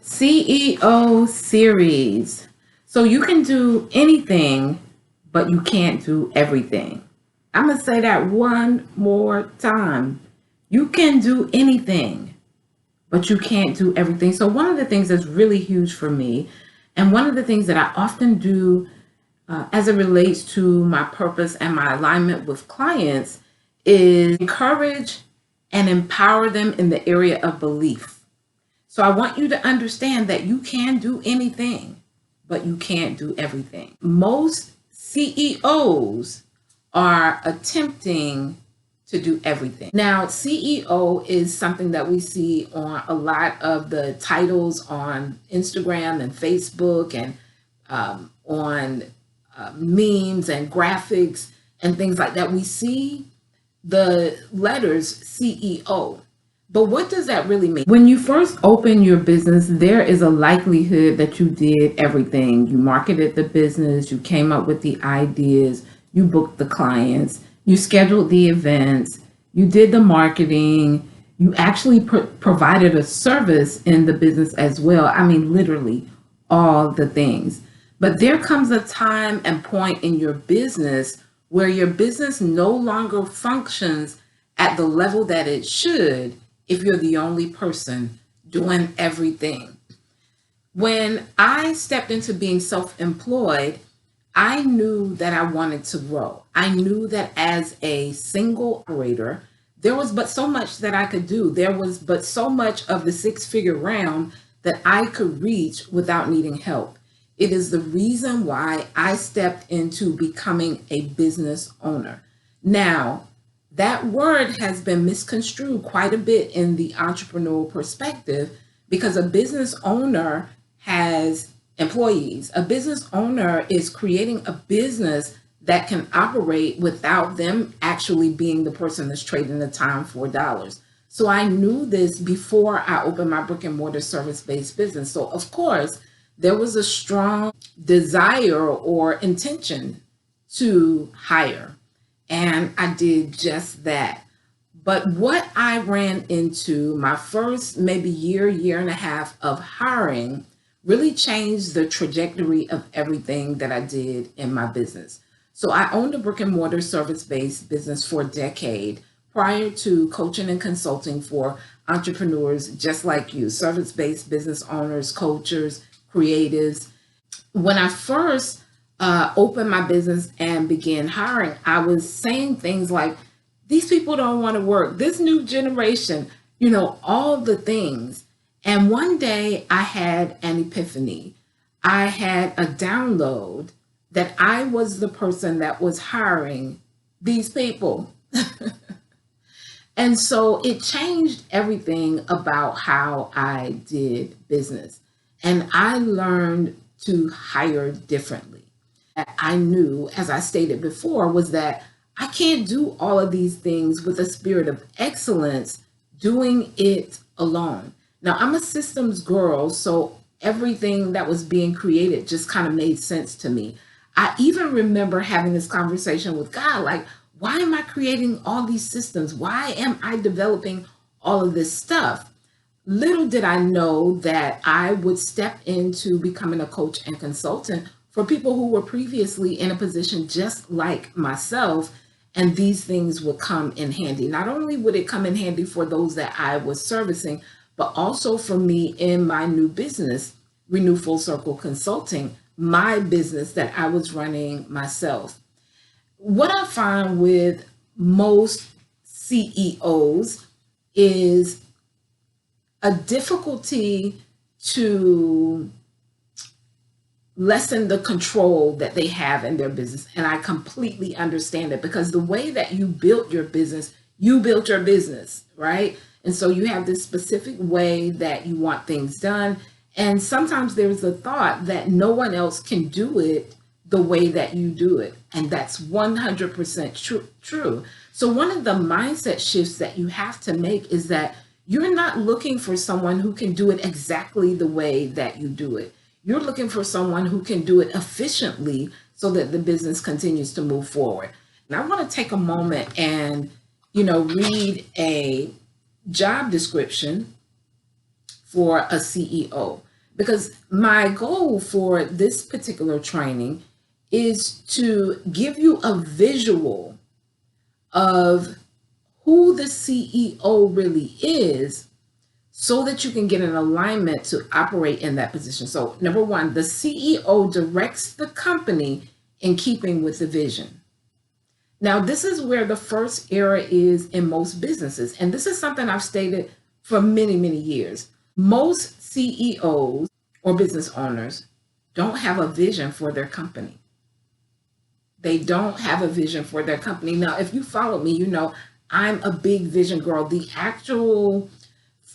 CEO series. So you can do anything, but you can't do everything. I'm going to say that one more time. You can do anything, but you can't do everything. So, one of the things that's really huge for me, and one of the things that I often do as it relates to my purpose and my alignment with clients, is encourage and empower them in the area of belief. So I want you to understand that you can do anything, but you can't do everything. Most CEOs are attempting to do everything. Now, CEO is something that we see on a lot of the titles on Instagram and Facebook and on memes and graphics and things like that. We see the letters CEO. But what does that really mean? When you first open your business, there is a likelihood that you did everything. You marketed the business, you came up with the ideas, you booked the clients, you scheduled the events, you did the marketing, you actually provided a service in the business as well. I mean, literally all the things. But there comes a time and point in your business where your business no longer functions at the level that it should if you're the only person doing everything. When I stepped into being self-employed, I knew that I wanted to grow. I knew that as a single operator, there was but so much that I could do. There was but so much of the six-figure realm that I could reach without needing help. It is the reason why I stepped into becoming a business owner. Now, that word has been misconstrued quite a bit in the entrepreneurial perspective because a business owner has employees. A business owner is creating a business that can operate without them actually being the person that's trading the time for dollars. So I knew this before I opened my brick and mortar service-based business. So of course, there was a strong desire or intention to hire. And I did just that. But what I ran into my first maybe year and a half of hiring really changed the trajectory of everything that I did in my business. So I owned a brick and mortar service-based business for a decade prior to coaching and consulting for entrepreneurs just like you, service-based business owners, coaches, creatives. When I first opened my business and began hiring, I was saying things like, these people don't want to work, this new generation, all the things. And one day I had an epiphany. I had a download that I was the person that was hiring these people. And so it changed everything about how I did business. And I learned to hire differently. I knew, as I stated before, was that I can't do all of these things with a spirit of excellence doing it alone. Now, I'm a systems girl, so everything that was being created just kind of made sense to me. I even remember having this conversation with God, like, why am I creating all these systems? Why am I developing all of this stuff? Little did I know that I would step into becoming a coach and consultant for people who were previously in a position just like myself, and these things would come in handy. Not only would it come in handy for those that I was servicing, but also for me in my new business, Renew Full Circle Consulting, my business that I was running myself. What I find with most CEOs is a difficulty to lessen the control that they have in their business. And I completely understand it, because the way that you built your business, right? And so you have this specific way that you want things done. And sometimes there's a thought that no one else can do it the way that you do it. And that's 100% true. So one of the mindset shifts that you have to make is that you're not looking for someone who can do it exactly the way that you do it. You're looking for someone who can do it efficiently so that the business continues to move forward. And I want to take a moment and, read a job description for a CEO. Because my goal for this particular training is to give you a visual of who the CEO really is so that you can get an alignment to operate in that position. So, number one, the CEO directs the company in keeping with the vision. Now, this is where the first error is in most businesses. And this is something I've stated for many, many years. Most CEOs or business owners don't have a vision for their company. They don't have a vision for their company. Now, if you follow me, you know I'm a big vision girl.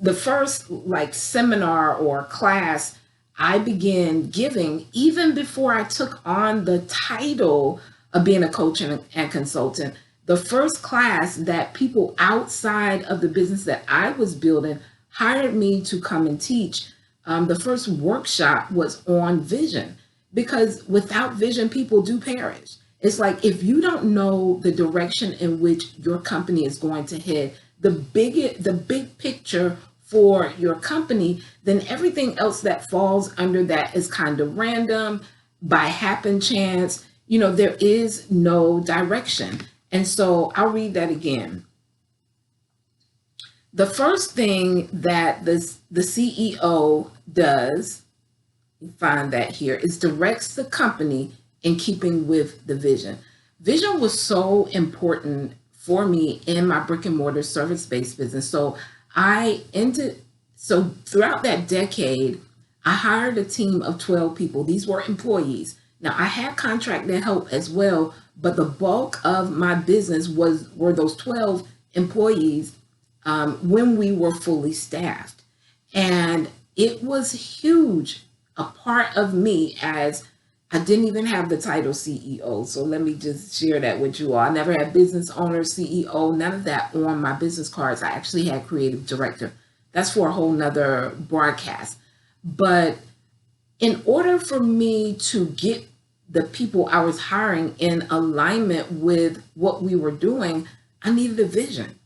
The first like seminar or class I began giving, even before I took on the title of being a coach and consultant, the first class that people outside of the business that I was building hired me to come and teach. The first workshop was on vision, because without vision, people do perish. It's like if you don't know the direction in which your company is going to head, the big picture for your company, then everything else that falls under that is kind of random, by happen chance. You know, there is no direction. And so I'll read that again. The first thing that the CEO does, you find that here, is directs the company in keeping with the vision. Vision was so important for me in my brick and mortar service-based business. So throughout that decade, I hired a team of 12 people. These were employees. Now I had contracted help as well, but the bulk of my business were those 12 employees when we were fully staffed. And it was huge, a part of me, as I didn't even have the title CEO. So let me just share that with you all. I never had business owner, CEO, none of that on my business cards. I actually had creative director. That's for a whole nother broadcast. But in order for me to get the people I was hiring in alignment with what we were doing, I needed a vision.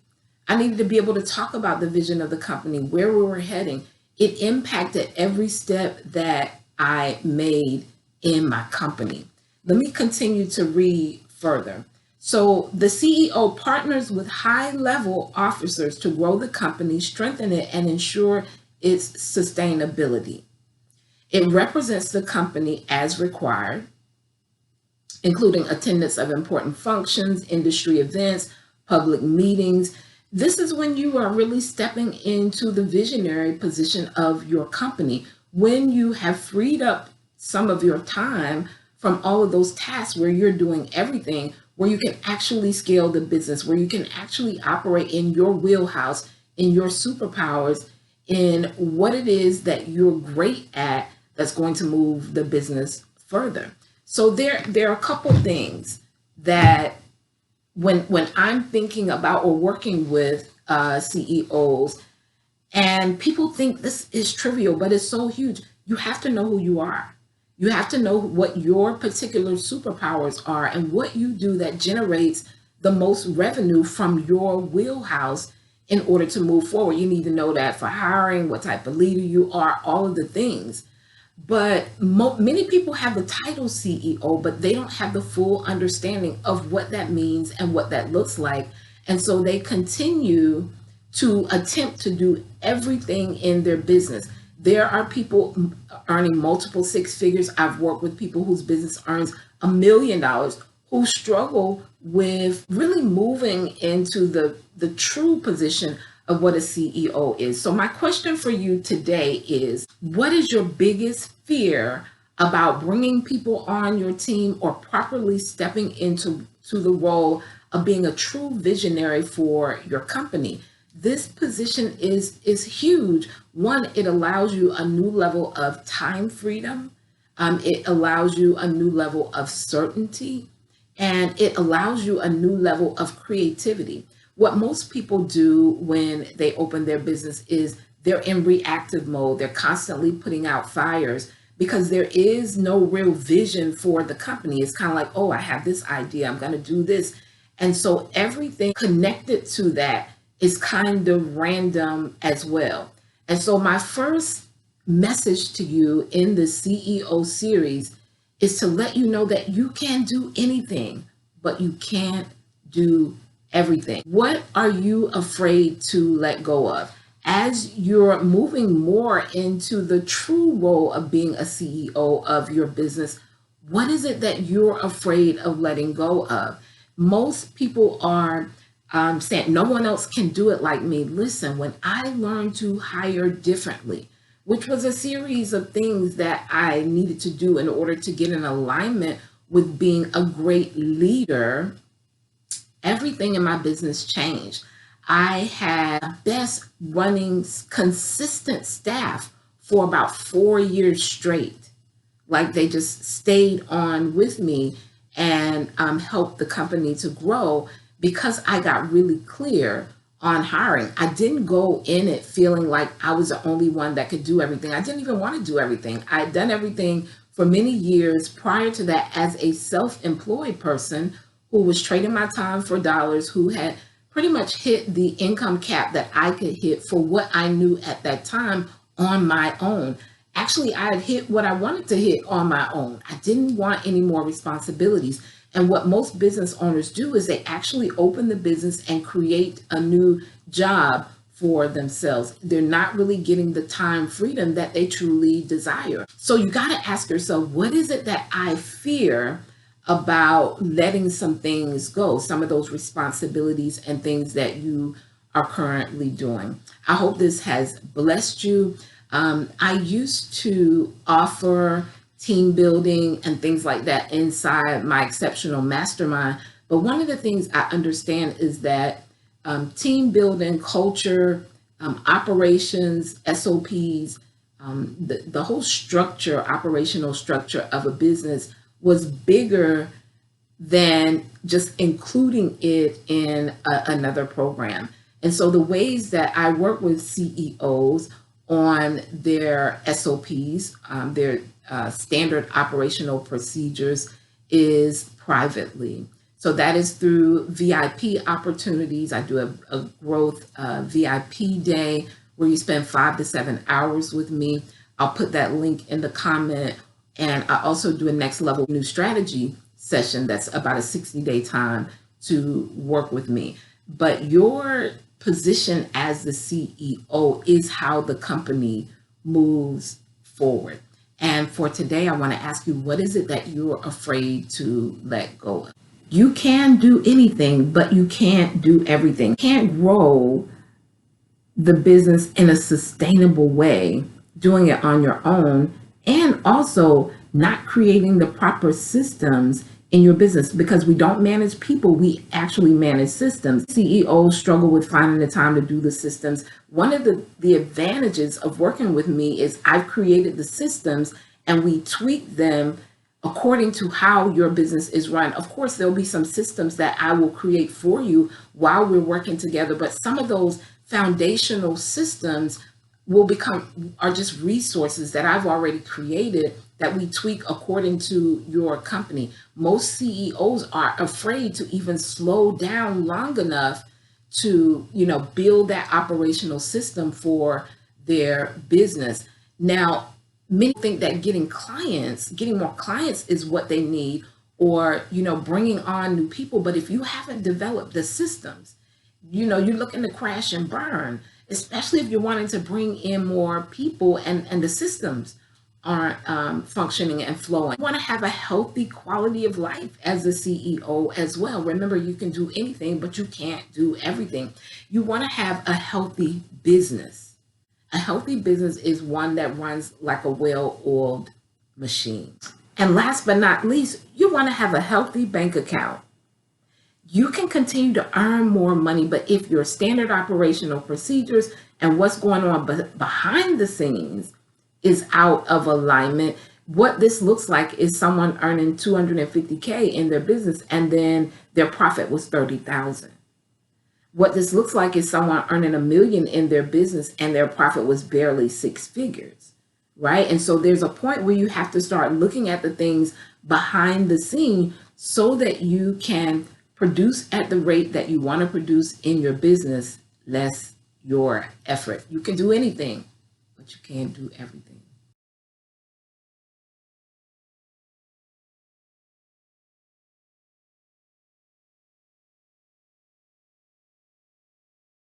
I needed to be able to talk about the vision of the company, where we were heading. It impacted every step that I made in my company. Let me continue to read further. So the CEO partners with high-level officers to grow the company, strengthen it, and ensure its sustainability. It represents the company as required, including attendance of important functions, industry events, public meetings. This is when you are really stepping into the visionary position of your company, when you have freed up some of your time from all of those tasks where you're doing everything, where you can actually scale the business, where you can actually operate in your wheelhouse, in your superpowers, in what it is that you're great at that's going to move the business further. So there are a couple things that when I'm thinking about or working with CEOs, and people think this is trivial, but it's so huge. You have to know who you are. You have to know what your particular superpowers are and what you do that generates the most revenue from your wheelhouse in order to move forward. You need to know that for hiring, what type of leader you are, all of the things. But many people have the title CEO, but they don't have the full understanding of what that means and what that looks like. And so they continue to attempt to do everything in their business. There are people earning multiple six figures. I've worked with people whose business earns $1 million who struggle with really moving into the true position of what a CEO is. So my question for you today is, what is your biggest fear about bringing people on your team or properly stepping into the role of being a true visionary for your company? This position is huge. One, it allows you a new level of time freedom. It allows you a new level of certainty, and it allows you a new level of creativity. What most people do when they open their business is they're in reactive mode. They're constantly putting out fires because there is no real vision for the company. It's kind of like, oh, I have this idea, I'm going to do this. And so everything connected to that is kind of random as well. And so my first message to you in the CEO series is to let you know that you can do anything, but you can't do everything. What are you afraid to let go of? As you're moving more into the true role of being a CEO of your business, what is it that you're afraid of letting go of? Most people are saying, no one else can do it like me. Listen, when I learned to hire differently, which was a series of things that I needed to do in order to get in alignment with being a great leader, everything in my business changed. I had the best running consistent staff for about 4 years straight. Like they just stayed on with me and helped the company to grow because I got really clear on hiring. I didn't go in it feeling like I was the only one that could do everything. I didn't even want to do everything. I had done everything for many years prior to that as a self-employed person who was trading my time for dollars, who had pretty much hit the income cap that I could hit for what I knew at that time on my own. Actually, I had hit what I wanted to hit on my own. I didn't want any more responsibilities. And what most business owners do is they actually open the business and create a new job for themselves. They're not really getting the time freedom that they truly desire. So you got to ask yourself, what is it that I fear about letting some things go, some of those responsibilities and things that you are currently doing? I hope this has blessed you. I used to offer team building and things like that inside my exceptional mastermind. But one of the things I understand is that team building, culture, operations, SOPs, the whole structure, operational structure of a business was bigger than just including it in another program. And so the ways that I work with CEOs on their SOPs, their standard operational procedures, is privately. So that is through VIP opportunities. I do a growth VIP day where you spend 5 to 7 hours with me. I'll put that link in the comment. And I also do a next level new strategy session that's about a 60-day time to work with me. But your position as the CEO is how the company moves forward. And for today, I want to ask you, what is it that you're afraid to let go of? You can do anything, but you can't do everything. You can't grow the business in a sustainable way, doing it on your own, and also not creating the proper systems in your business, because we don't manage people, we actually manage systems. CEOs struggle with finding the time to do the systems. One of the advantages of working with me is I've created the systems and we tweak them according to how your business is run. Of course, there'll be some systems that I will create for you while we're working together, but some of those foundational systems are just resources that I've already created that we tweak according to your company. Most CEOs are afraid to even slow down long enough to, build that operational system for their business. Now, many think that getting more clients is what they need, or, bringing on new people. But if you haven't developed the systems, you're looking to crash and burn, especially if you're wanting to bring in more people and the systems aren't functioning and flowing. You want to have a healthy quality of life as a CEO as well. Remember, you can do anything, but you can't do everything. You want to have a healthy business. A healthy business is one that runs like a well-oiled machine. And last but not least, you want to have a healthy bank account. You can continue to earn more money, but if your standard operational procedures and what's going on behind the scenes is out of alignment, what this looks like is someone earning $250K in their business and then their profit was $30,000. What this looks like is someone earning $1 million in their business and their profit was barely 6 figures, right? And so there's a point where you have to start looking at the things behind the scene so that you can produce at the rate that you want to produce in your business, less your effort. You can do anything, but you can't do everything.